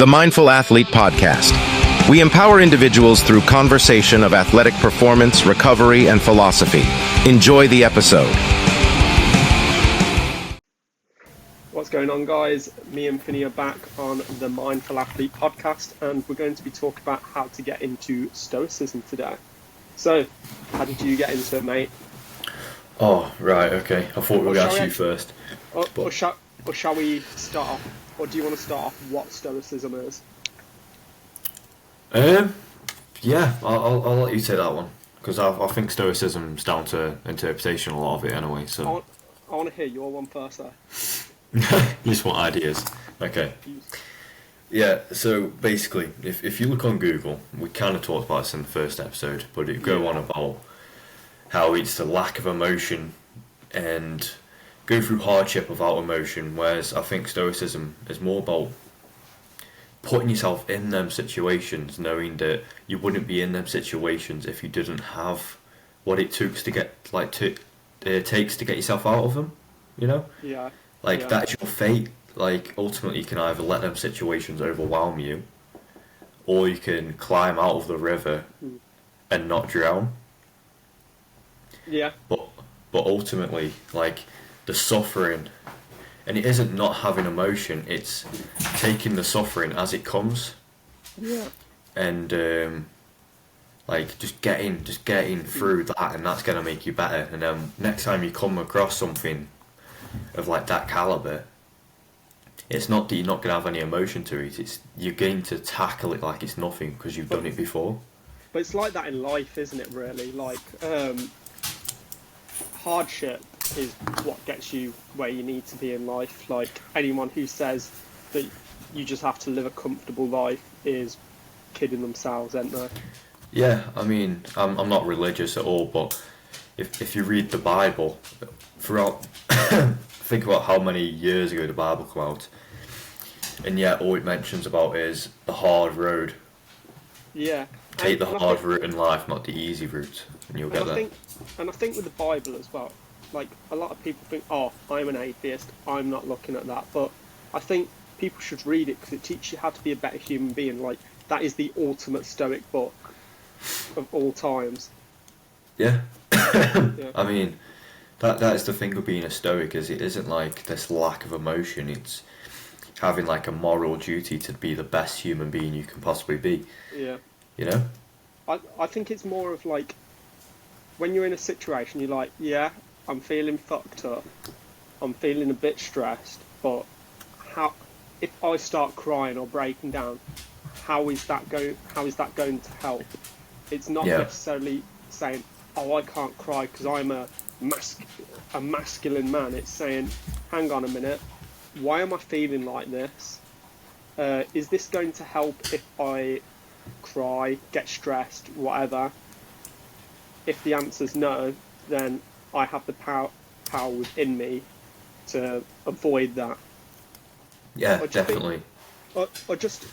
the Mindful Athlete Podcast. We empower individuals through conversation of athletic performance, recovery, and philosophy. Enjoy the episode. What's going on, guys? Me and Finney are back on the Mindful Athlete Podcast, and we're going to be talking about how to get into Stoicism today. So, how did you get into it, mate? Oh, right, okay. I thought we were going to ask you first. Or shall we start off? Or do you want to start off what Stoicism is? Yeah, I'll let you take that one, because I think Stoicism's down to interpretation, a lot of it anyway. So I want to hear your one first, though. You just want ideas. Okay. Yeah, so basically, if you look on Google, we kind of talked about this in the first episode, but it go on about how it's the lack of emotion and go through hardship without emotion, whereas I think Stoicism is more about putting yourself in them situations, knowing that you wouldn't be in them situations if you didn't have what it takes to get takes to get yourself out of them. You know? Yeah. That's your fate. Like, ultimately, you can either let them situations overwhelm you, or you can climb out of the river and not drown. Yeah. But ultimately, like, the suffering, and it isn't not having emotion, it's taking the suffering as it comes. Yeah. And just getting through that, and that's gonna make you better. And then next time you come across something of like that caliber, it's not that you're not gonna have any emotion to it. It's you're going to tackle it like it's nothing because you've done it before. But it's like that in life, isn't it? Really, like hardship is what gets you where you need to be in life. Like, anyone who says that you just have to live a comfortable life is kidding themselves, aren't they? Yeah, I mean, I'm not religious at all, but if you read the Bible, throughout, think about how many years ago the Bible came out, and yet all it mentions about is the hard road. Yeah. Take the hard route in life, not the easy route, and you'll get there. And I think with the Bible as well, like, a lot of people think, oh, I'm an atheist, I'm not looking at that. But I think people should read it because it teaches you how to be a better human being. Like, that is the ultimate Stoic book of all times. Yeah. Yeah. I mean, that is the thing of being a Stoic, is it isn't like this lack of emotion, it's having like a moral duty to be the best human being you can possibly be. Yeah. You know? I think it's more of like, when you're in a situation, you're like, yeah, I'm feeling fucked up, I'm feeling a bit stressed, but if I start crying or breaking down, how is that going to help? It's not necessarily saying, oh, I can't cry because I'm a masculine man. It's saying, hang on a minute, why am I feeling like this? Is this going to help if I cry, get stressed, whatever? If the answer's no, then I have the power within me to avoid that. Yeah, definitely. Or just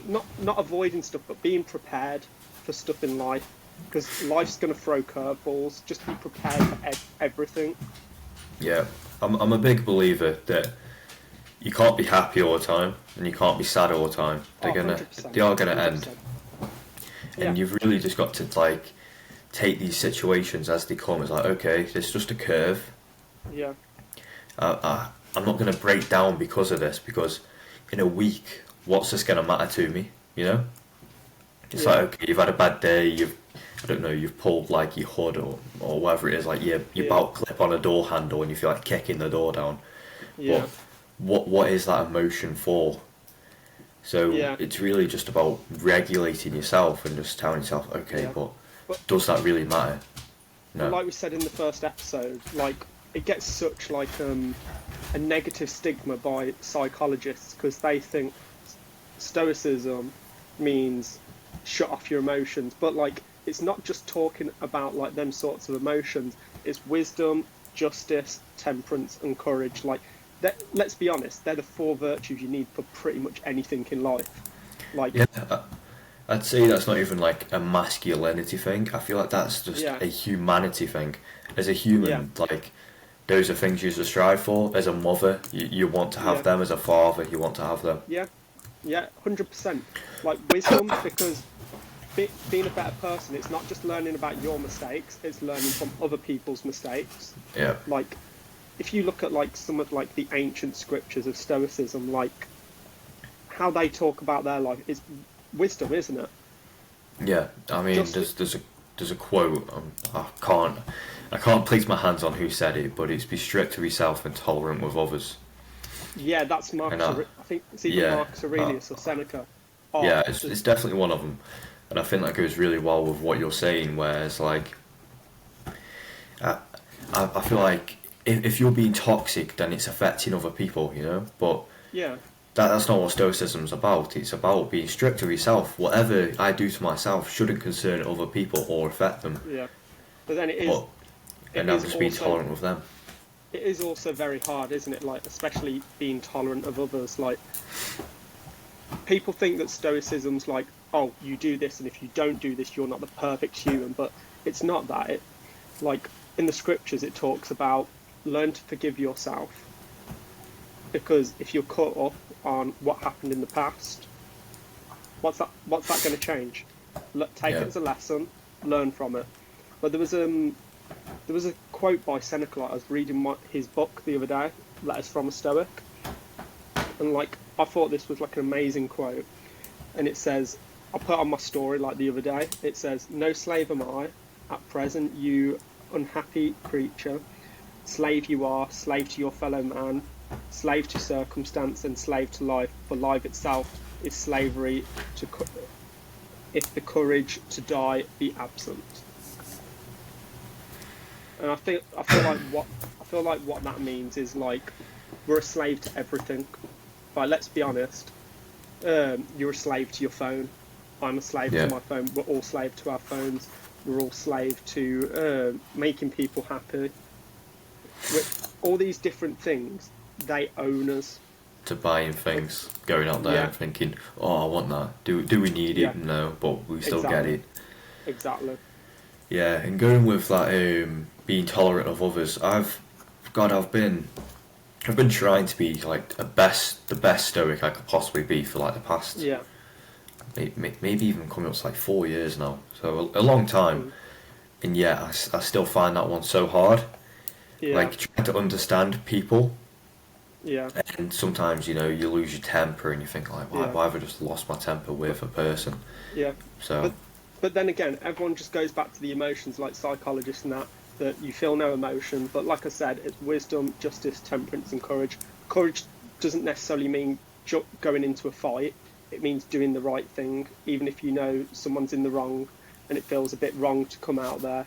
not avoiding stuff, but being prepared for stuff in life, because life's going to throw curveballs. Just be prepared for everything. Yeah, I'm a big believer that you can't be happy all the time and you can't be sad all the time. They are gonna 100%. end. And you've really just got to like take these situations as they come. It's like, okay, it's just a curve. Yeah. I'm not going to break down because of this, because in a week, what's this going to matter to me? You know? It's like, okay, you've had a bad day, you've pulled like your hood or whatever it is, like your belt clip on a door handle and you feel like kicking the door down. Yeah. But what is that emotion for? So it's really just about regulating yourself and just telling yourself, okay, but does that really matter? No. Like we said in the first episode, like, it gets such like a negative stigma by psychologists because they think Stoicism means shut off your emotions, but like, it's not just talking about like them sorts of emotions. It's wisdom, justice, temperance, and courage. Like, let's be honest, they're the 4 virtues you need for pretty much anything in life. Like, I'd say that's not even like a masculinity thing. I feel like that's just a humanity thing. As a human, like, those are things you should strive for. As a mother, you want to have them. As a father, you want to have them. Yeah, Yeah, 100%. Like wisdom, because being a better person, it's not just learning about your mistakes, it's learning from other people's mistakes. Yeah. Like, if you look at like some of like the ancient scriptures of Stoicism, like how they talk about their life is wisdom, isn't it? Yeah, I mean, Just there's a quote. I can't place my hands on who said it, but it's be strict to yourself and tolerant with others. yeah, that's And Marcus. I think it's either yeah, Marcus Aurelius or Seneca. yeah, Oh, it's definitely one of them, and I think that goes really well with what you're saying. Whereas, like, I I feel like if you're being toxic, then it's affecting other people, you know. But yeah, that's not what Stoicism's about. It's about being strict with yourself. Whatever I do to myself shouldn't concern other people or affect them. yeah. But then But it and I'm is just being also tolerant with them. it is also very hard, isn't it? Like, especially being tolerant of others. Like, people think that Stoicism's like, oh, you do this, and if you don't do this, you're not the perfect human. But it's not that. It, like, in the scriptures, it talks about learn to forgive yourself, because if you're caught up on what happened in the past, what's that? What's that going to change? Take Yeah. it as a lesson, learn from it. But there was a quote by Seneca. Like, I was reading his book the other day, Letters from a Stoic, and like I thought this was like an amazing quote. And it says, I put it on my story like the other day. It says, "No slave am I at present, you unhappy creature. Slave you are, slave to your fellow man, slave to circumstance, and slave to life. For life itself is slavery to if the courage to die be absent." And I feel like what that means is like we're a slave to everything. Like, let's be honest. You're a slave to your phone. I'm a slave to my phone. We're all slave to our phones. We're all slave to making people happy. All these different things, they own us. To buying things, going out there and thinking, oh, I want that. Do we need it? No, but we still get it. Exactly. Yeah, and going with that, being tolerant of others, I've been trying to be like the best Stoic I could possibly be for like the past, maybe even coming up to like 4 years now. So a long time, and yet I still find that one so hard. Yeah. Like trying to understand people. Yeah. And sometimes, you know, you lose your temper and you think like, why have I just lost my temper with a person? Yeah. So. But then again, everyone just goes back to the emotions, like psychologists and that you feel no emotion. But like I said, it's wisdom, justice, temperance, and courage. Courage doesn't necessarily mean going into a fight. It means doing the right thing, even if you know someone's in the wrong and it feels a bit wrong to come out there.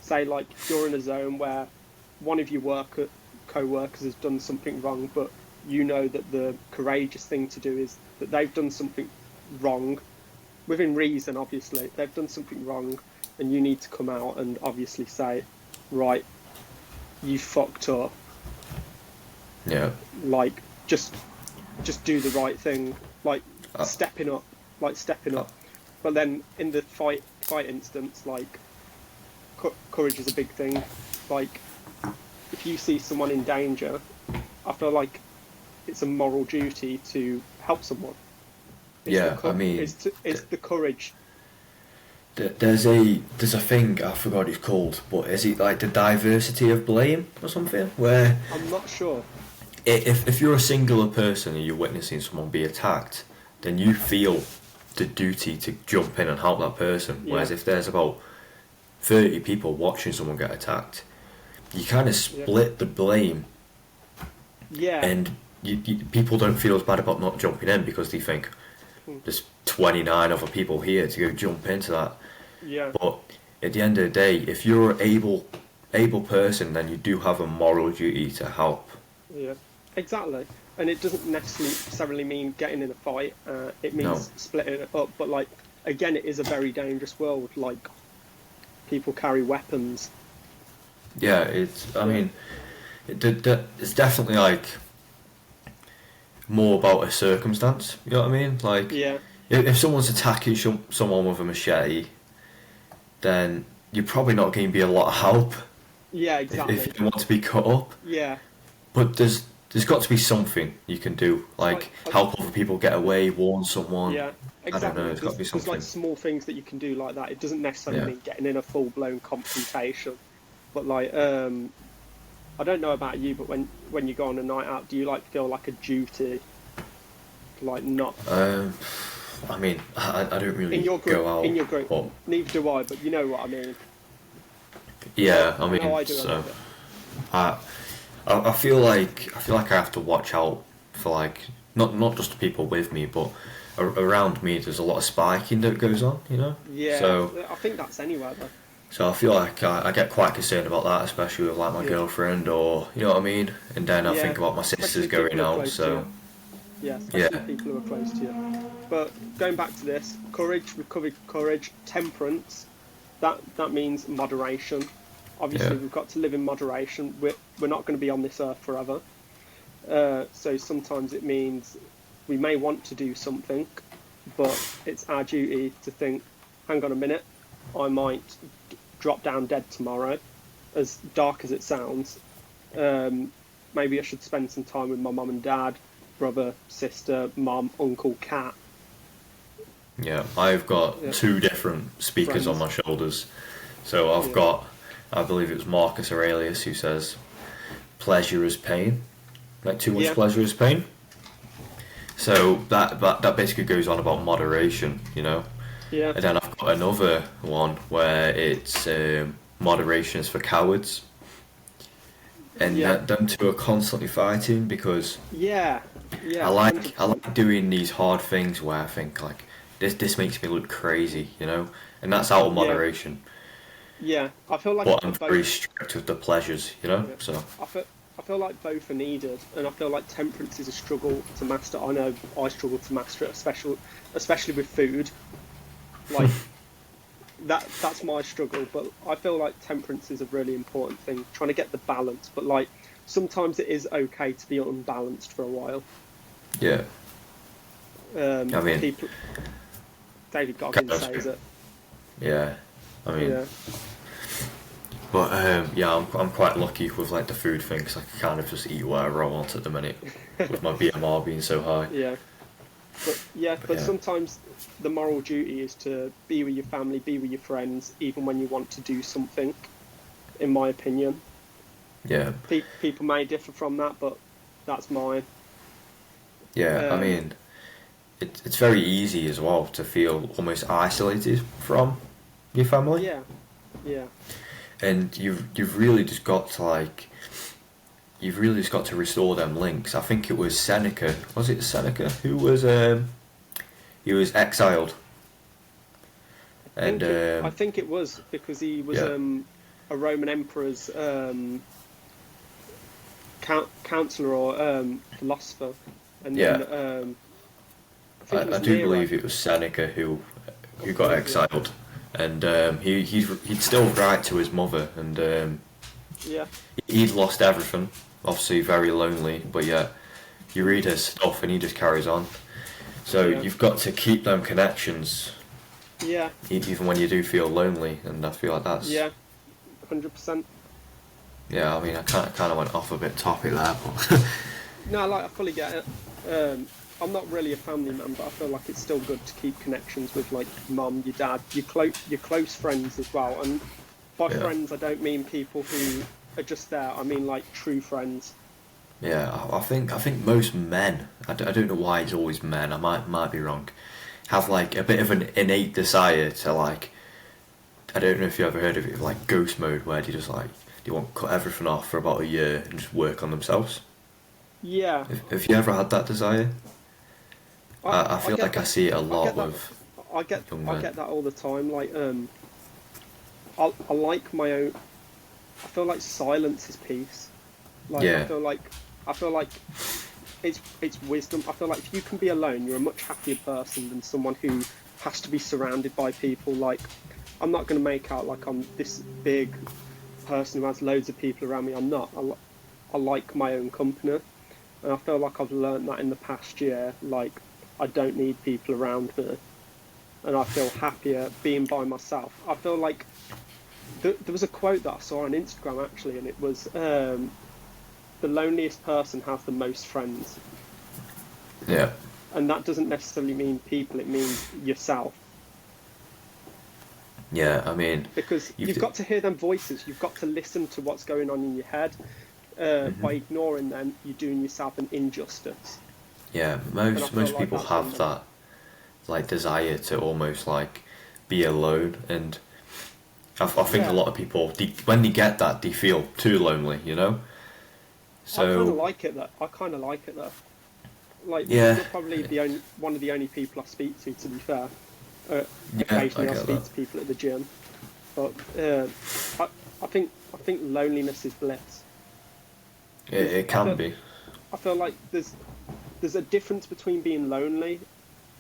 Say, like, if you're in a zone where one of your co-workers has done something wrong, but you know that the courageous thing to do is that they've done something wrong, within reason, obviously. They've done something wrong, and you need to come out and obviously say, right, you fucked up. Yeah. Like, just do the right thing. Like, stepping up. But then in the fight instance, like, courage is a big thing. Like, if you see someone in danger, I feel like it's a moral duty to help someone. It's the courage. There's a thing, I forgot it's called, but is it like the diversity of blame or something? Where I'm not sure. If you're a singular person and you're witnessing someone be attacked, then you feel the duty to jump in and help that person. Whereas if there's about 30 people watching someone get attacked, you kind of split the blame. Yeah. And people don't feel as bad about not jumping in because they think there's 29 other people here to go jump into that. Yeah. But at the end of the day, if you're an able person, then you do have a moral duty to help. Yeah, exactly. And it doesn't necessarily mean getting in a fight. It means splitting it up. But like, again, it is a very dangerous world. Like, people carry weapons. Yeah, I mean, it's definitely like more about a circumstance. You know what I mean? Like, if someone's attacking someone with a machete, then you're probably not going to be a lot of help. Yeah, exactly. If you want to be cut up. Yeah. But there's there's got to be something you can do, like help other people get away, warn someone. Yeah, I don't know. exactly. There's got to be There's something. like small things that you can do like that. It doesn't necessarily Yeah. mean getting in a full blown confrontation, but like I don't know about you, but when you go on a night out, do you like feel like a duty, like not I mean, I don't really in your group? go out. In your group, But, neither do I. But you know what I mean. yeah, I mean, No, I do. so I feel like I have to watch out for like not just the people with me, but around me. There's a lot of spiking that goes on, you know. Yeah, So I think that's anywhere though. so I feel like I get quite concerned about that, especially with like my girlfriend, or you know what I mean. And then I think about my sisters Especially going people who are out. close to So you. Yeah, especially Yeah. people who are close to you. But going back to this, courage, we've covered courage, temperance. That means moderation. Obviously, Yeah. we've got to live in moderation. We're not going to be on this earth forever. So sometimes it means we may want to do something, but it's our duty to think, hang on a minute, I might drop down dead tomorrow, as dark as it sounds. Maybe I should spend some time with my mum and dad, brother, sister, mum, uncle, cat. Yeah, I've got Yeah. two different speakers on my shoulders. So I've got, I believe it was Marcus Aurelius who says, pleasure is pain. Like too much pleasure is pain. So that basically goes on about moderation, you know. Yeah. And then I've got another one where it's moderation is for cowards. And them two are constantly fighting because Yeah. I like doing these hard things where I think like this makes me look crazy, you know, and that's out of moderation. Yeah, I feel like But I'm very strict with the pleasures, you know. Yeah. So I feel like both are needed, and I feel like temperance is a struggle to master. I know I struggle to master it, especially with food. Like that's my struggle, but I feel like temperance is a really important thing. Trying to get the balance, but like sometimes it is okay to be unbalanced for a while. yeah, I mean, people, David Goggins says it. yeah, I mean, Yeah. but yeah, I'm quite lucky with like the food thing because I can kind of just eat whatever I want at the minute with my BMR being so high. Yeah. But yeah, sometimes the moral duty is to be with your family, be with your friends, even when you want to do something. In my opinion. Yeah. People may differ from that, but that's mine. Yeah, I mean, it's very easy as well to feel almost isolated from your family. Yeah. Yeah. And you've really just got to like, you've really just got to restore them links. I think it was Seneca. Was it Seneca who was he was exiled? And I think it was because he was a Roman emperor's counselor or philosopher, and then I do believe it was Seneca who got exiled, and he'd still write to his mother, and he'd lost everything, obviously very lonely, but yeah, you read his stuff and he just carries on. So you've got to keep them connections. Yeah. Even when you do feel lonely, and I feel like that's 100%. Yeah, I mean, I kind of went off a bit topic there, but no, like I fully get it. I'm not really a family man, but I feel like it's still good to keep connections with like mum, your dad, your close friends as well. And by friends, I don't mean people who are just there. I mean like true friends. Yeah, I think most men, I don't know why it's always men, I might be wrong, have like a bit of an innate desire to like, I don't know if you ever heard of it, like ghost mode, where they just like, they want to cut everything off for about a year and just work on themselves. Yeah. Have you ever had that desire? I feel like I see it a lot with young men. I get that all the time. Like, I like my own. I feel like silence is peace. Like, I feel like it's wisdom. I feel like if you can be alone, you're a much happier person than someone who has to be surrounded by people. Like, I'm not going to make out like I'm this big person who has loads of people around me. I'm not. I like my own company, and I feel like I've learned that in the past year. Like, I don't need people around me, and I feel happier being by myself. I feel like there was a quote that I saw on Instagram actually, and it was the loneliest person has the most friends. Yeah. And that doesn't necessarily mean people, it means yourself. Yeah, I mean, Because you've got to hear them voices, you've got to listen to what's going on in your head. By ignoring them, you're doing yourself an injustice. yeah, most like people have that like desire to almost like be alone, and I think a lot of people, when they get that, they feel too lonely, you know. So I kind of like it though. Like, yeah, you're probably one of the only people I speak to be fair. yeah, Occasionally I get speak that. to people at the gym, but I think loneliness is bliss. It can be. I feel like there's a difference between being lonely,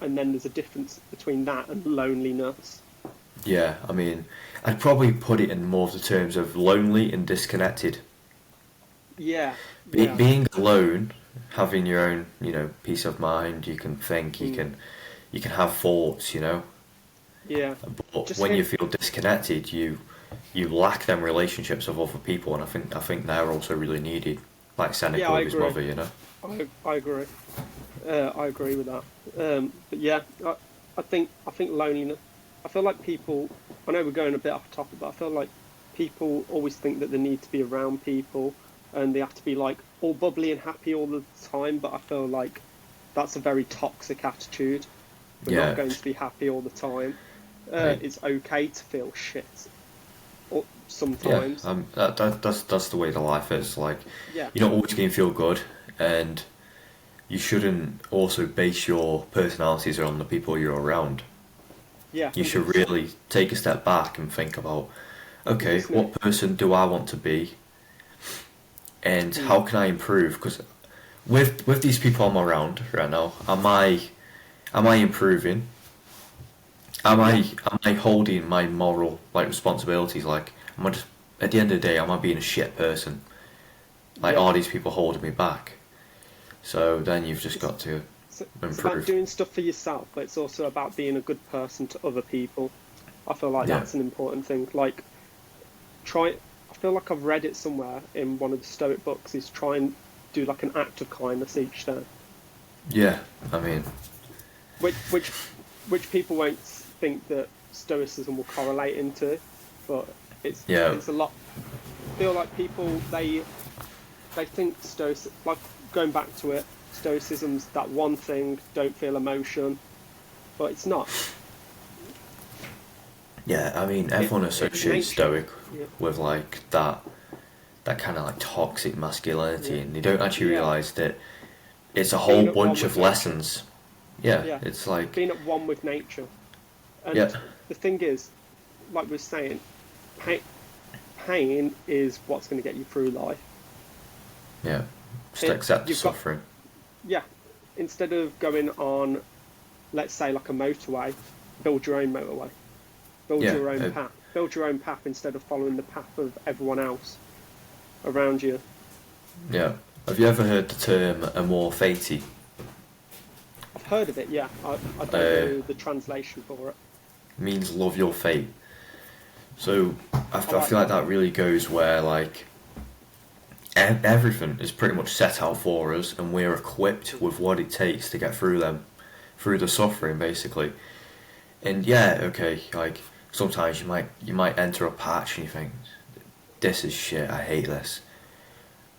and then there's a difference between that and loneliness. Yeah, I mean, I'd probably put it in more of the terms of lonely and disconnected. Yeah, Being alone, having your own, you know, peace of mind, you can think, you can have thoughts, you know. yeah. But Just when you feel disconnected, you lack them relationships with other people, and I think they're also really needed, like Seneca with his mother, you know. I agree. I agree with that. But yeah, I think loneliness. I feel like people. I know we're going a bit off topic, but I feel like people always think that they need to be around people and they have to be like all bubbly and happy all the time. But I feel like that's a very toxic attitude. We're not going to be happy all the time. It's okay to feel shit sometimes. Yeah, that's the way the life is. Like, Yeah. you're not always going to feel good, and you shouldn't also base your personalities on the people you're around. Yeah. You should 100%. really take a step back and think about, okay, Definitely. what person do I want to be, and how can I improve? Because with these people I'm around right now, am I improving? Am I holding my moral like responsibilities? Like, am I just, at the end of the day, am I being a shit person? Like, are these people holding me back? So then you've just got to It's about improve. doing stuff for yourself, but it's also about being a good person to other people. I feel like that's an important thing. Like, I feel like I've read it somewhere in one of the Stoic books, is try and do like an act of kindness each day. Yeah, I mean, Which people won't think that Stoicism will correlate into, but it's a lot. I feel like people they think like, going back to it, Stoicism's that one thing, don't feel emotion, but it's not. yeah, I mean, everyone associates Stoic Yeah. with like that kind of like toxic masculinity, and they don't actually realise that it's a whole Being at one bunch with of nature. lessons. Yeah, it's like being at one with nature. And the thing is, like we were saying, pain is what's going to get you through life. yeah, just accept the suffering. Instead of going on, let's say, like a motorway, build your own motorway. Build your own path. Build your own path instead of following the path of everyone else around you. Yeah. Have you ever heard the term amor fati? I've heard of it, yeah. I don't know the translation for it. Means love your fate. So I feel like that really goes where like everything is pretty much set out for us, and we're equipped with what it takes to get through the suffering, basically. And like sometimes you might enter a patch and you think, this is shit, I hate this.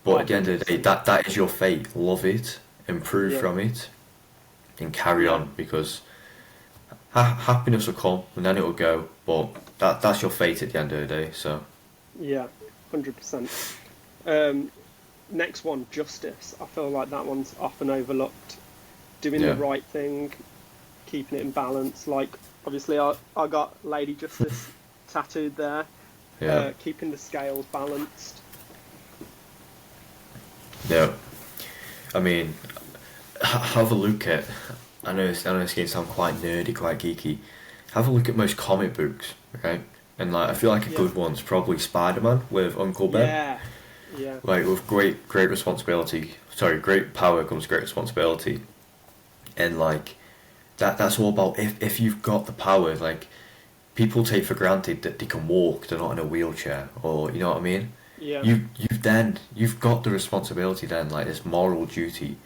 But at the end of the day, that is your fate. Love it, improve from it, and carry on, because happiness will come and then it will go. But that's your fate at the end of the day. So yeah, 100%. Next one, justice. I feel like that one's often overlooked. Doing the right thing, keeping it in balance. Like, obviously, I got Lady Justice tattooed there. Keeping the scales balanced. Yeah, I mean, have a look at. I know it's going to sound quite nerdy, quite geeky. Have a look at most comic books, right? And like, I feel like a good one's probably Spiderman with Uncle Ben. Yeah. Like, with great responsibility. Sorry, great power comes great responsibility. And like, that's all about if you've got the power. Like, people take for granted that they can walk, they're not in a wheelchair, or you know what I mean. Yeah. You've you've got the responsibility then, like this moral duty,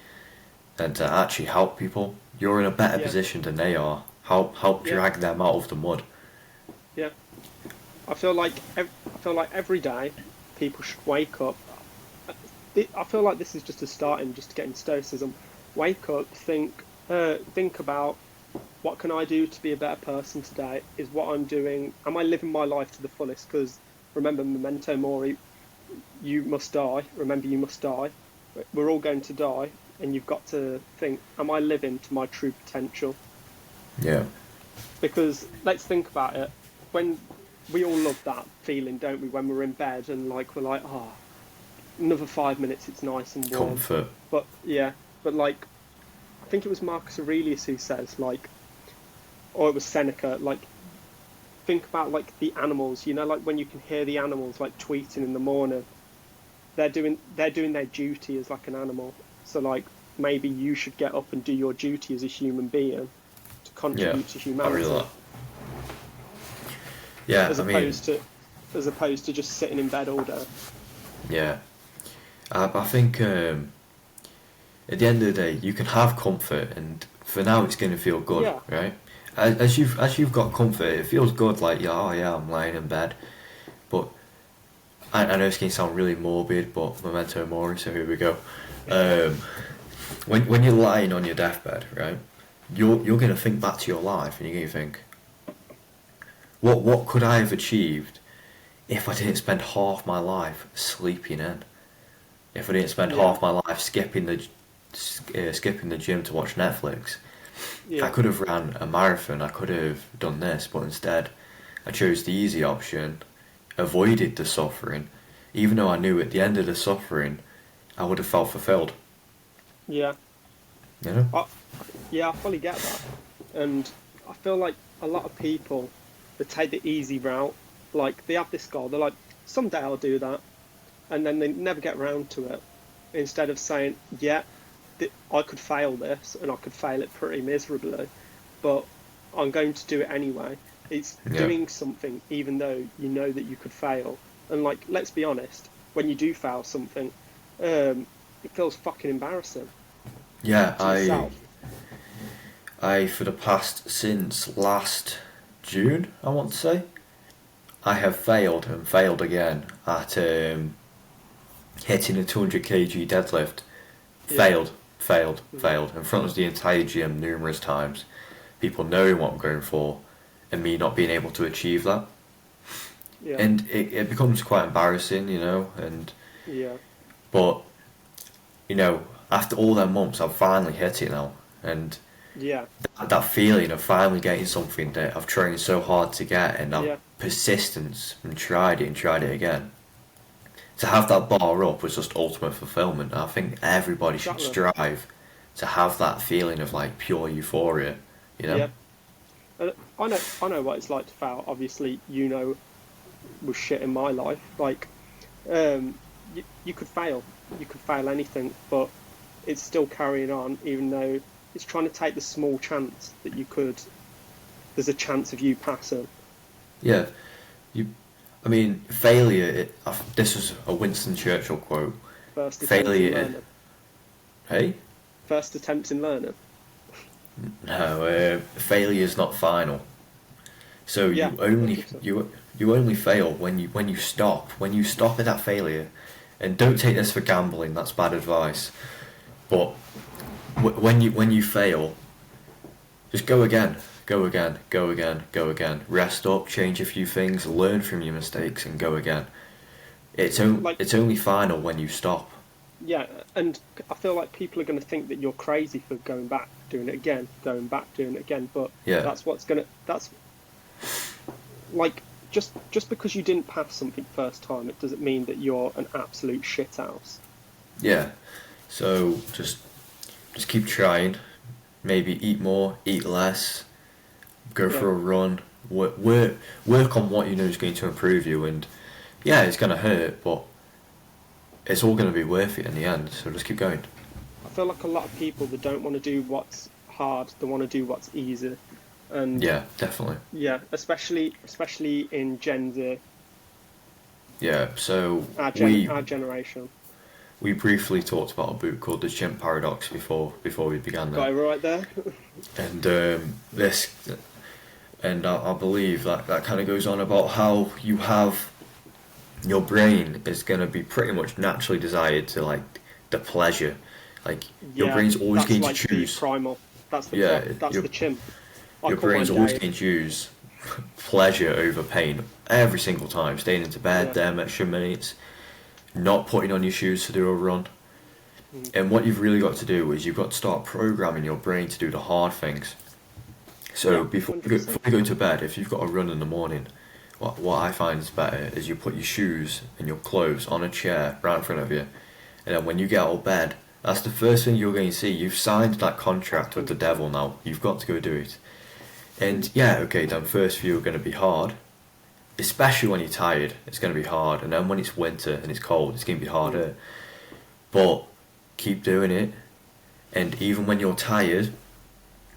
then to actually help people. You're in a better position than they are. Help drag them out of the mud. Yeah. I feel like every day people should wake up. I feel like this is just a starting, just to get into Stoicism. Wake up, think about what can I do to be a better person today? Is what I'm doing? Am I living my life to the fullest? Because remember, memento mori, you must die. Remember, you must die. We're all going to die, and you've got to think: am I living to my true potential? Yeah. Because let's think about it. When we all love that feeling, don't we? When we're in bed and like we're like, another 5 minutes, it's nice and warm. Comfort. But like, I think it was Marcus Aurelius who says like, or it was Seneca, like, think about like the animals. You know, like when you can hear the animals like tweeting in the morning, they're doing their duty as like an animal. So like maybe you should get up and do your duty as a human being to contribute to humanity. I really like. Yeah, as opposed to just sitting in bed all day. Yeah, I think at the end of the day, you can have comfort, and for now, it's going to feel good, right? As you've got comfort, it feels good. Like I'm lying in bed, but I know it's going to sound really morbid, but memento mori. So here we go. When you're lying on your deathbed, right, you're going to think back to your life, and you're going to think, what could I have achieved if I didn't spend half my life sleeping in? If I didn't spend half my life skipping the gym to watch Netflix? I could have ran a marathon. I could have done this, but instead, I chose the easy option, avoided the suffering, even though I knew at the end of the suffering, I would have felt fulfilled. Yeah. You know? I fully get that, and I feel like a lot of people, they take the easy route. Like, they have this goal, they're like, someday I'll do that, and then they never get around to it. Instead of saying, I could fail this, and I could fail it pretty miserably, but I'm going to do it anyway. It's doing something even though you know that you could fail. And like, let's be honest, when you do fail something, it feels fucking embarrassing. Yeah, I for the past, since last June, I want to say, I have failed and failed again at hitting a 200 kg deadlift. Failed in front of the entire gym numerous times. People knowing what I'm going for, and me not being able to achieve that. Yeah. And it becomes quite embarrassing, you know. And but you know, after all them months, I've finally hit it now, and that feeling of finally getting something that I've trained so hard to get, and I've persistence and tried it again. To have that bar up was just ultimate fulfillment. I think everybody should strive to have that feeling of like pure euphoria, you know. Yeah. I know what it's like to fail. Obviously, you know, with shit in my life, like, you could fail anything, but it's still carrying on, even though it's trying to take the small chance that there's a chance of you passing. Yeah, I mean, failure. This was a Winston Churchill quote. First attempt in learning. Hey. First attempt in learning. No, failure is not final. So you only fail when you stop at that failure, and don't take this for gambling. That's bad advice. But when you fail, just go again. Rest up, change a few things, learn from your mistakes, and go again. It's only final when you stop. Yeah, and I feel like people are going to think that you're crazy for going back, doing it again. But that's like, just because you didn't pass something first time, it doesn't mean that you're an absolute shithouse. Yeah, so just keep trying. Maybe eat more, eat less. Go for a run. Work on what you know is going to improve you, and it's going to hurt, but it's all going to be worth it in the end. So just keep going. I feel like a lot of people that don't want to do what's hard, they want to do what's easy, and yeah, definitely. Yeah, especially in Gen Z. Yeah, so Our we generation. we briefly talked about a book called The Chimp Paradox before we began Got that, it right there. and this, and I believe that that kind of goes on about how you have your brain is going to be pretty much naturally desired to like the pleasure, like your Yeah, brain's always that's going to like the choose. primal. That's the Yeah, that's the chimp. I your call mine brain's always Dave. going to choose pleasure over pain every single time. Staying into bed, Yeah. them extra minutes, not putting on your shoes to do a run. Mm. And what you've really got to do is you've got to start programming your brain to do the hard things. So Yeah. 100%. before you go to bed, if you've got a run in the morning, what I find is better is you put your shoes and your clothes on a chair right in front of you, and then when you get out of bed, that's the first thing you're going to see. You've signed that contract with the devil now. You've got to go do it. And yeah, okay, then first few are going to be hard, especially when you're tired. It's going to be hard, and then when it's winter and it's cold, it's going to be harder. But keep doing it, and even when you're tired,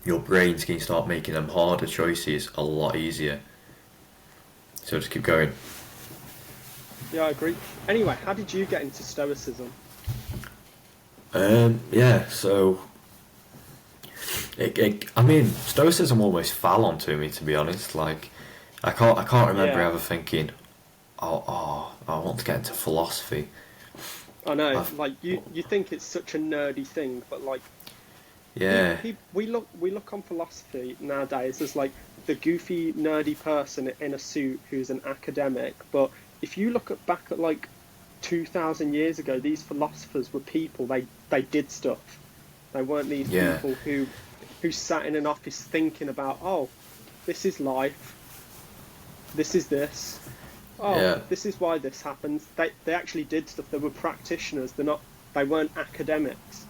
your brain's going to start making them harder choices a lot easier. So just keep going. Yeah, I agree. Anyway, how did you get into Stoicism? Yeah, so I mean, Stoicism almost fell onto me, to be honest. Like, I can't remember Yeah. ever thinking, I want to get into philosophy. I know, I've, like you think it's such a nerdy thing, but like yeah, we look on philosophy nowadays as like the goofy nerdy person in a suit who's an academic. But if you look back at like 2,000 years ago, these philosophers were people. They did stuff. They weren't these yeah, people who sat in an office thinking about, oh, this is life, this is this, oh, yeah, this is why this happens. They actually did stuff. They were practitioners. They weren't academics.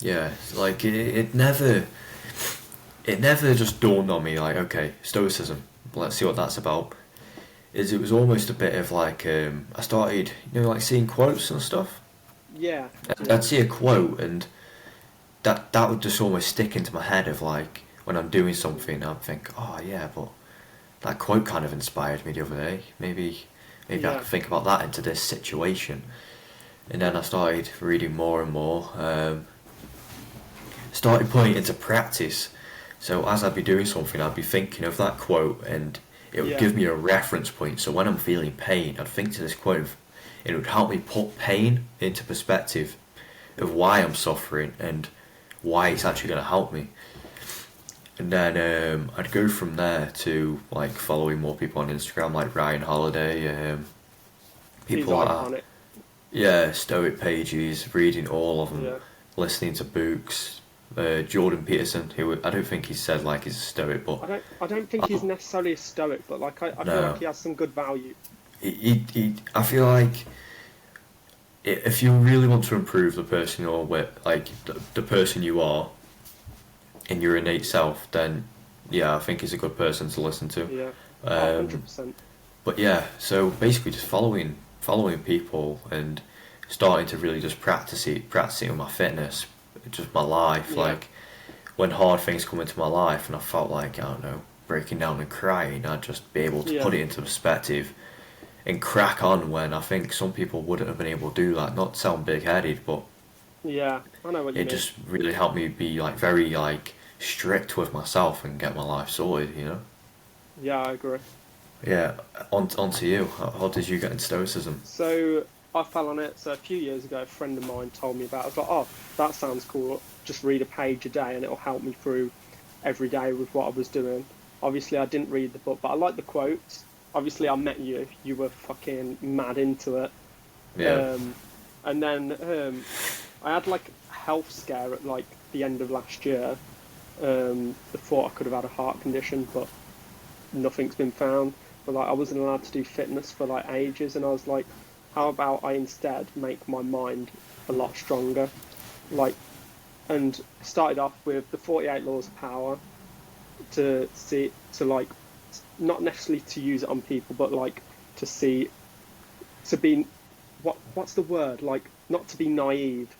yeah. Like it never just dawned on me like, okay, Stoicism. Let's see what that's about. It was almost a bit of like I started, like seeing quotes and stuff. Yeah, I'd see a quote and that would just almost stick into my head of like when I'm doing something, I'd think, oh yeah, but that quote kind of inspired me the other day. Maybe I yeah, could think about that into this situation. And then I started reading more and more. Started putting it into practice. So as I'd be doing something, I'd be thinking of that quote, and it would yeah, give me a reference point. So when I'm feeling pain, I'd think to this quote, and it would help me put pain into perspective of why I'm suffering and why it's actually going to help me. And then I'd go from there to like following more people on Instagram, like Ryan Holiday, he's people that are, iconic. yeah, Stoic pages, reading all of them, Yeah, listening to books. Jordan Peterson, who I don't think he said like he's a Stoic, but I don't think he's oh, necessarily a stoic, but like I feel like no, he has some good value. I feel like if you really want to improve the person you're with, like the person you are in your innate self, then yeah, I think he's a good person to listen to. Yeah, oh, Um, 100%. but yeah, so basically just following people and starting to really just practicing with my fitness, just my life. Yeah, Like when hard things come into my life and I felt like, I don't know, breaking down and crying, I'd just be able to yeah, put it into perspective and crack on when I think some people wouldn't have been able to do that. Not to sound big headed, but yeah. I know what you it mean. just really helped me be like very like strict with myself and get my life sorted. Yeah, I agree. Yeah, on to you. How did you get into Stoicism? So I fell on it. So a few years ago, a friend of mine told me about it. I was like, oh, that sounds cool. Just read a page a day and it'll help me through every day with what I was doing. Obviously, I didn't read the book, but I like the quotes. Obviously, I met you. You were fucking mad into it. Yeah, And then I had like a health scare at like the end of last year. I thought I could have had a heart condition, but nothing's been found. But like I wasn't allowed to do fitness for like ages, and I was like, how about I instead make my mind a lot stronger? Like, and started off with the 48 laws of power to like not necessarily to use it on people, but like to see to be what's the word, like not to be naive,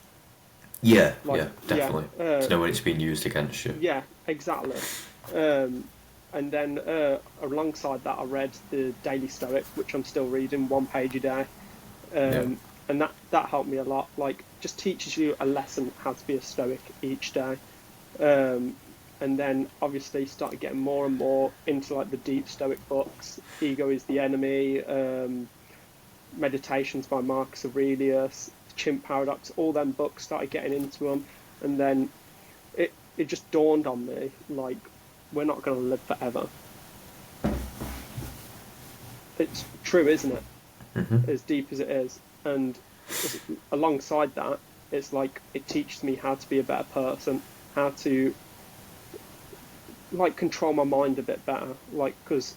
yeah, like definitely. To know when it's being used against you. yeah, exactly. Um, And then alongside that, I read the Daily Stoic, which I'm still reading, 1 page a day. Yeah. And that helped me a lot. Like, just teaches you a lesson how to be a Stoic each day. And then obviously started getting more and more into like the deep Stoic books. Ego is the Enemy, Meditations by Marcus Aurelius, Chimp Paradox. All them books started getting into them, and then it just dawned on me, like, we're not going to live forever. It's true, isn't it? Mm-hmm. As deep as it is, and alongside that, it's like it teaches me how to be a better person, how to like control my mind a bit better. Like, because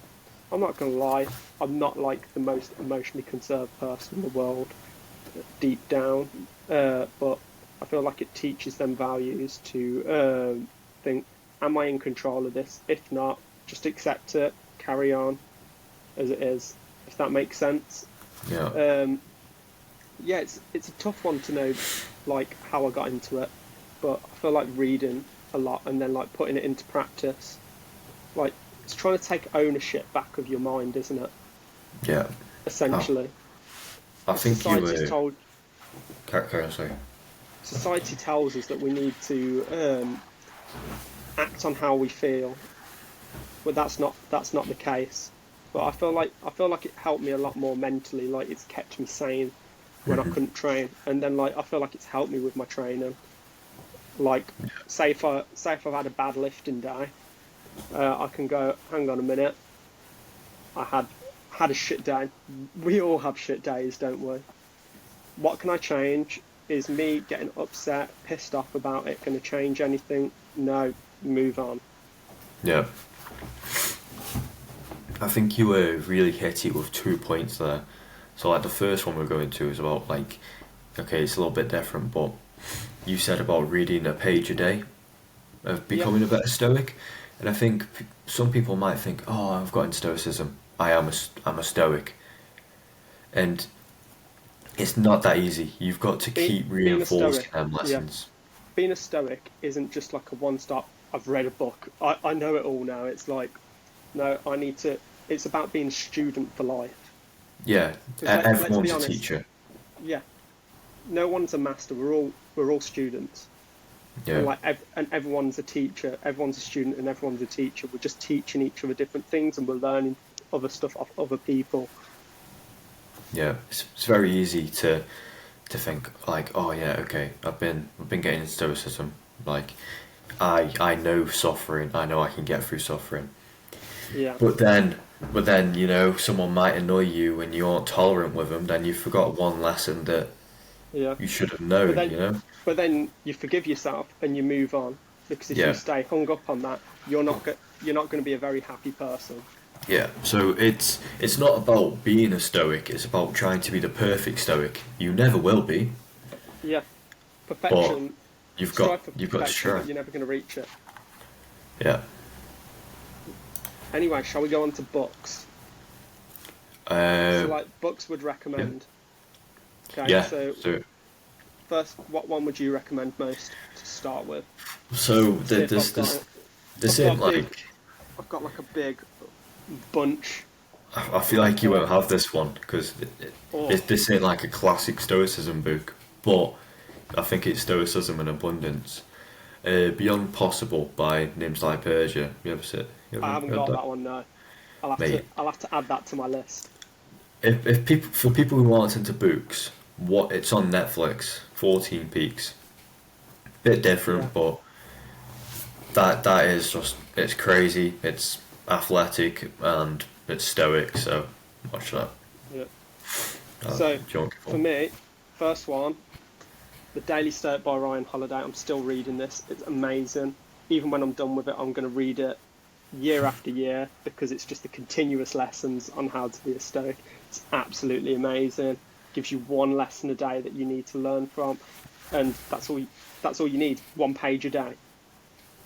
I'm not gonna lie, I'm not like the most emotionally conserved person in the world, deep down. But I feel like it teaches them values to think, am I in control of this? If not, just accept it, carry on as it is. If that makes sense. Yeah. Yeah, it's a tough one to know, like, how I got into it, but I feel like reading a lot and then like putting it into practice, like, it's trying to take ownership back of your mind, isn't it? Yeah. Essentially, I think society's told Carry on, sorry. society tells us that we need to act on how we feel, but that's not the case. But I feel like it helped me a lot more mentally. Like, it's kept me sane when I couldn't train, and then like I feel like it's helped me with my training. Like, say if I've had a bad lifting day, I can go, hang on a minute, I had a shit day. We all have shit days, don't we? What can I change? Is me getting upset, pissed off about it going to change anything? No, move on. Yeah. I think you were really hit it with 2 points there. So like the first one we're going to is about like, okay, it's a little bit different, but you said about reading a page a day of becoming a better Stoic, and I think some people might think, oh, I've got in Stoicism, I'm a Stoic, and it's not that easy. You've got to keep Being a reinforcing Stoic, them yeah. lessons. Being a Stoic isn't just like a one-stop, I've read a book, I know it all now. It's like, no, I need to. It's about being a student for life. Yeah, Because let's be everyone's a honest, teacher. yeah, no one's a master. We're all students, and Yeah, like and everyone's a teacher. Everyone's a student, and everyone's a teacher. We're just teaching each other different things, and we're learning other stuff off other people. yeah. It's very easy to think like, oh yeah, okay, I've been getting into Stoicism. Like, I know suffering. I know I can get through suffering. Yeah, But then, someone might annoy you and you aren't tolerant with them. Then you forgot one lesson that yeah. you should have But known. then you forgive yourself and you move on, because if you Yeah, stay hung up on that, you're not going to be a very happy person. yeah. So it's not about being a Stoic. It's about trying to be the perfect Stoic. You never will be, Yeah, but perfection. you've got Strive for you've got to perfection, try. but you're never going to reach it. Yeah. Anyway, shall we go on to books? So, Uh, like, books would recommend. Okay, yeah. so So first, what one would you recommend most to start with? so See the, if I've this got this it. this I've got ain't a big, like I've got like a big bunch. I feel like you won't have this one because Oh, this ain't like a classic Stoicism book, but I think it's Stoicism and Abundance. Beyond Possible by Nimsai Persia. You I ever haven't heard got that? that one. No, Mate, I'll have to add that to my list. if people for people who aren't into books, it's on Netflix. 14 Peaks. Bit Yeah, different, but that is just it's crazy. It's athletic and it's stoic. So watch that. yeah. Uh, So junk. for me, first one, The Daily Stoic by Ryan Holiday. I'm still reading this. It's amazing. Even when I'm done with it, I'm going to read it year after year, because it's just the continuous lessons on how to be a Stoic. It's absolutely amazing. Gives you one lesson a day that you need to learn from, and that's all. That's all you need. 1 page a day.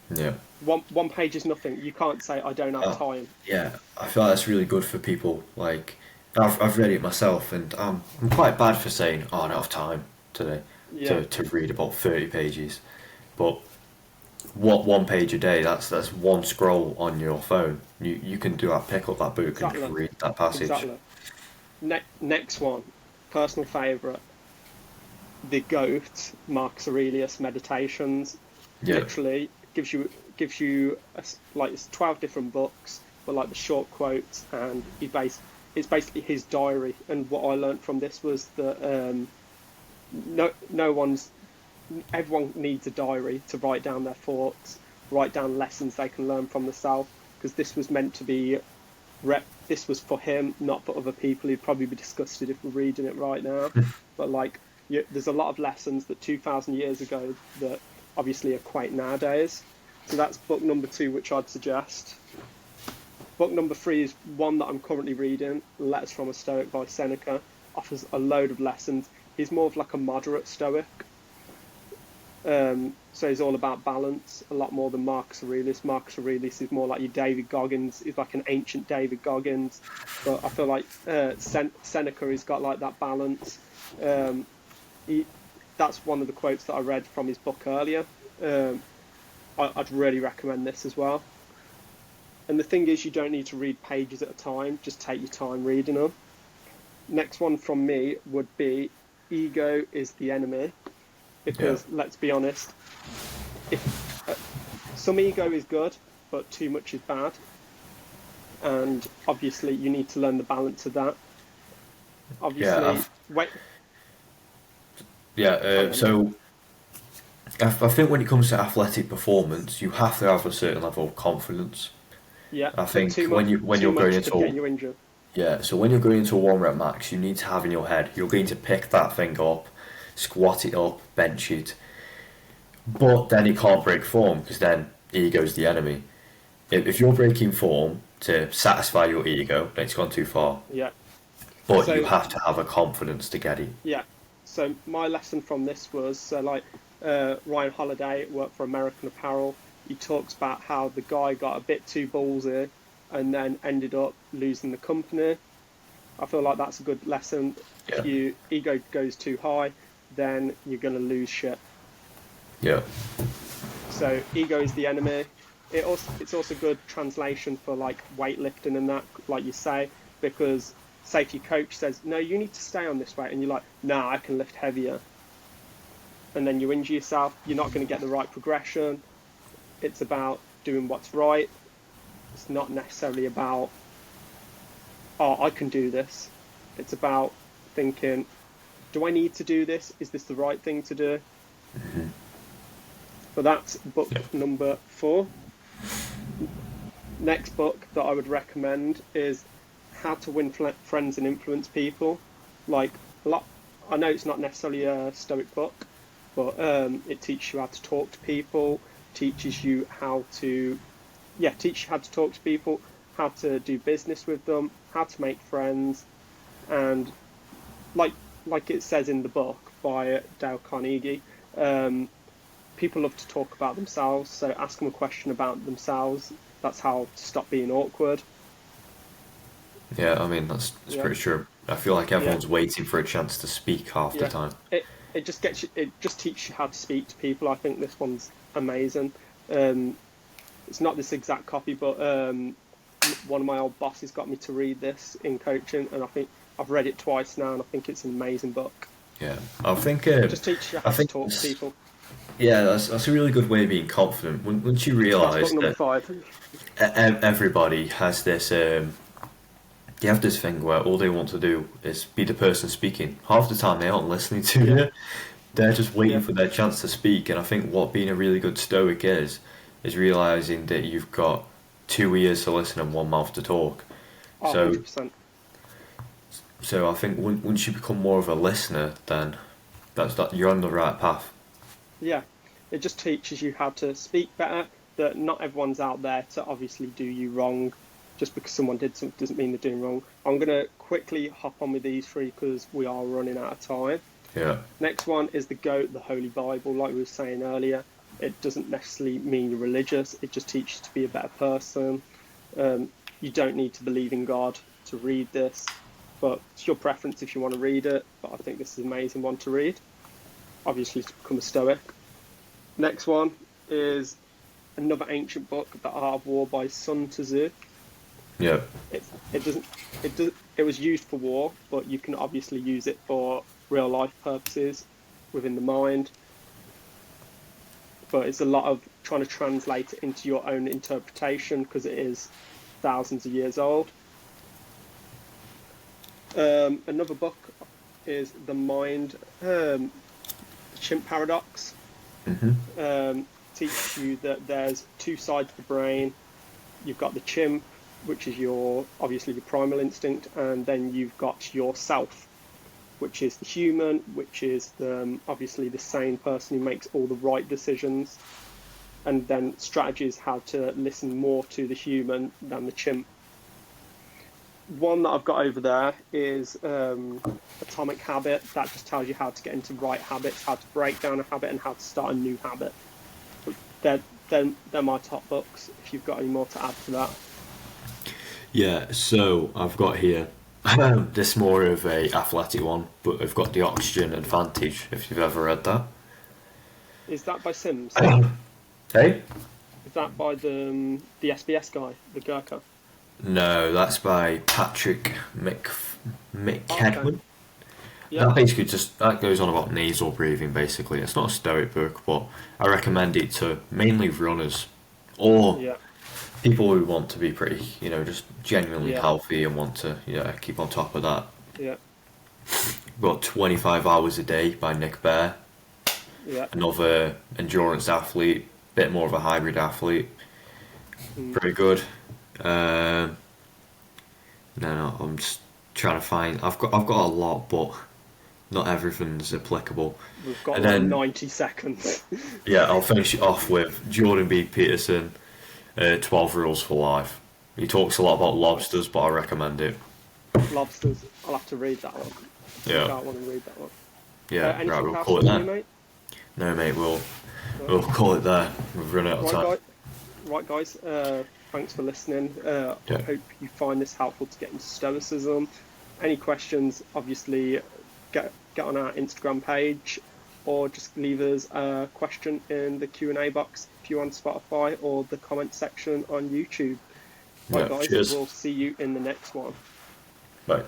Yeah. One page is nothing. You can't say I don't have Uh, time. yeah, I feel like that's really good for people. Like, I've read it myself, and I'm quite bad for saying, "Oh, I don't have time today Yeah, to read about 30 pages," but what, 1 page a day? That's one scroll on your phone. You can do that. Pick up that book and Exactly. just read that passage. Exactly. Next one, personal favourite, the GOAT, Marcus Aurelius Meditations. Yeah, Literally gives you like it's 12 different books, but like the short quotes, and it's basically his diary. And what I learned from this was that no one's everyone needs a diary to write down their thoughts, write down lessons they can learn from themselves, because this was meant to be this was for him, not for other people. He'd probably be disgusted if we're reading it right now. But like, there's a lot of lessons that 2,000 years ago that obviously equate nowadays. So that's book number 2, which I'd suggest. Book number 3 is one that I'm currently reading, Letters from a Stoic by Seneca. Offers a load of lessons. He's more of like a moderate Stoic. So he's all about balance, a lot more than Marcus Aurelius. Marcus Aurelius is more like your David Goggins. He's like an ancient David Goggins. But I feel like Seneca has got like that balance. That's one of the quotes that I read from his book earlier. I'd really recommend this as well. And the thing is, you don't need to read pages at a time. Just take your time reading them. Next one from me would be Ego is the Enemy. Because let's be honest, if some ego is good, but too much is bad, and obviously you need to learn the balance of that. Obviously, so I think when it comes to athletic performance, you have to have a certain level of confidence. Yeah, I think when you're going into so when you're going into a 1 rep max, you need to have in your head you're going to pick that thing up, squat it up, bench it. But then it can't break form, because then ego's the enemy. If you're breaking form to satisfy your ego, then it's gone too far. Yeah. But you have to have a confidence to get it. Yeah. So my lesson from this was Ryan Holiday worked for American Apparel. He talks about how the guy got a bit too ballsy and then ended up losing the company. I feel like that's a good lesson. Yeah. If your ego goes too high, then you're going to lose shit. Yeah. So ego is the enemy. It's also good translation for like weightlifting and that, like you say, because say if your coach says, no, you need to stay on this weight, and you're like, nah, I can lift heavier. And then you injure yourself, you're not going to get the right progression. It's about doing what's right. It's not necessarily about, oh, I can do this. It's about thinking, do I need to do this? Is this the right thing to do? Mm-hmm. So that's book number 4. Next book that I would recommend is How to Win Friends and Influence People. Like I know it's not necessarily a Stoic book, but it teaches you how to talk to people, teaches you how to talk to people, how to do business with them, how to make friends, and like it says in the book by Dale Carnegie, people love to talk about themselves, so ask them a question about themselves. That's how to stop being awkward. Yeah, I mean, that's pretty true. I feel like everyone's waiting for a chance to speak half the time. It just teaches you how to speak to people. I think this one's amazing. It's not this exact copy, but one of my old bosses got me to read this in coaching, and I think I've read it twice now, and I think it's an amazing book. Yeah, I think it just teaches you how to talk to people. Yeah, that's a really good way of being confident. Once you realise that everybody has this, you have this thing where all they want to do is be the person speaking. Half the time they aren't listening to you; they're just waiting for their chance to speak. And I think what being a really good Stoic is realising that you've got 2 ears to listen and 1 mouth to talk. Oh, so, 100%. So I think once you become more of a listener, then you're on the right path. Yeah, it just teaches you how to speak better, that not everyone's out there to obviously do you wrong. Just because someone did something doesn't mean they're doing wrong. I'm going to quickly hop on with these 3 because we are running out of time. Yeah. Next one is the GOAT, the Holy Bible. Like we were saying earlier, it doesn't necessarily mean you're religious. It just teaches you to be a better person. You don't need to believe in God to read this, but it's your preference if you want to read it. But I think this is an amazing one to read. Obviously, to become a Stoic. Next one is another ancient book, The Art of War by Sun Tzu. Yeah. It was used for war, but you can obviously use it for real life purposes within the mind. But it's a lot of trying to translate it into your own interpretation because it is thousands of years old. Another book is The Mind, the Chimp Paradox. Teaches you that there's two sides of the brain. You've got the chimp, which is obviously your primal instinct, and then you've got yourself, which is the human, which is obviously the sane person who makes all the right decisions, and then strategies how to listen more to the human than the chimp. One that I've got over there is Atomic Habit. That just tells you how to get into right habits, how to break down a habit, and how to start a new habit. They're my top books, if you've got any more to add to that. Yeah, so I've got here, this more of a athletic one, but I've got The Oxygen Advantage, if you've ever read that. Is that by Sims? Hey? Is that by the SBS guy, the Gurkha? No, that's by Patrick McKedwin. Okay. Yeah. That basically that goes on about nasal breathing, basically. It's not a Stoic book, but I recommend it to mainly runners or people who want to be pretty, just genuinely healthy and want to, keep on top of that. Yeah. Got 25 Hours a Day by Nick Bear. Yeah. Another endurance athlete, bit more of a hybrid athlete. Pretty good. No, I'm just trying to find. I've got a lot, but not everything's applicable. We've got 90 seconds. Yeah, I'll finish it off with Jordan B. Peterson, 12 Rules for Life. He talks a lot about lobsters, but I recommend it. Lobsters, I'll have to read that one. Yeah. I want to read that one. Yeah, right, we'll call it there. Mate? No, mate, we'll call it there. We've run out of time. Right, guys, thanks for listening. I hope you find this helpful to get into Stoicism. Any questions, obviously, get on our Instagram page, or just leave us a question in the Q&A box if you're on Spotify, or the comment section on YouTube. Right, guys, cheers. We'll see you in the next one. Bye.